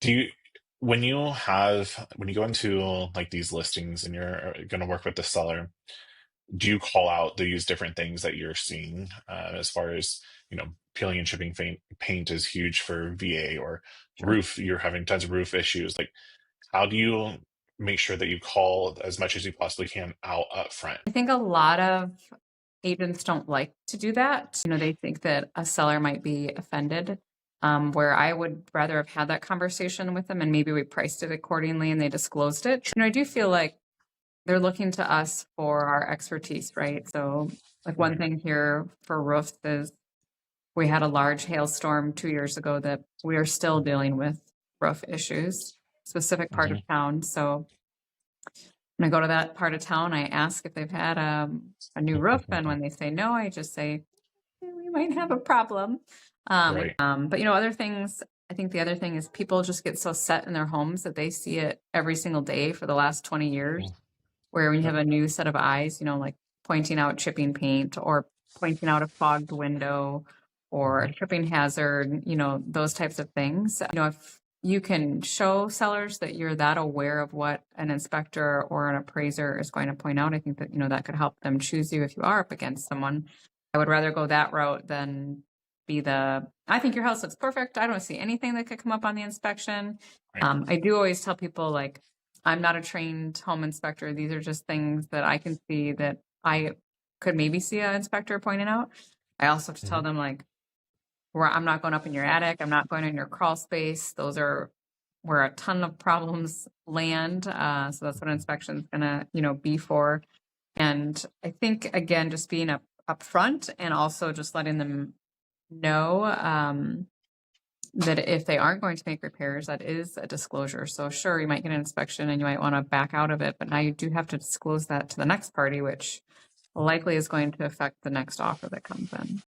Do you when you go into like these listings and you're going to work with the seller, do you call out these different things that you're seeing as far as, peeling and chipping paint is huge for VA, or Sure. roof, you're having tons of roof issues. Like, how do you make sure that you call as much as you possibly can out up front? I think a lot of agents don't like to do that. They think that a seller might be offended, where I would rather have had that conversation with them and maybe we priced it accordingly and they disclosed it. I do feel like they're looking to us for our expertise, right? So, like one Right. thing here for roofs is we had a large hailstorm 2 years ago that we are still dealing with roof issues, specific part of Mhm. town. So when I go to that part of town, I ask if they've had a new roof, and when they say no, I just say we might have a problem. Right. But other things. I think the other thing is people just get so set in their homes that they see it every single day for the last 20 years. Mm. Where when you have Yep. a new set of eyes, like pointing out chipping paint or pointing out a fogged window or a Mhm. tripping hazard, those types of things. If you can show sellers that you're that aware of what an inspector or an appraiser is going to point out, I think that, that could help them choose you if you are up against someone. I would rather go that route than I think your house looks perfect. I don't see anything that could come up on the inspection. Right. I do always tell people, like, I'm not a trained home inspector. These are just things that I can see that I could maybe see an inspector pointing out. I also have to tell Mhm. them, like, where I'm not going up in your attic. I'm not going in your crawl space. Those are where a ton of problems land. So that's what an Mhm. inspection is gonna, be for. And I think again, just being upfront and also just letting them know that if they aren't going to make repairs, that is a disclosure. So sure, you might get an inspection and you might want to back out of it, but now you do have to disclose that to the next party, which likely is going to affect the next offer that comes in.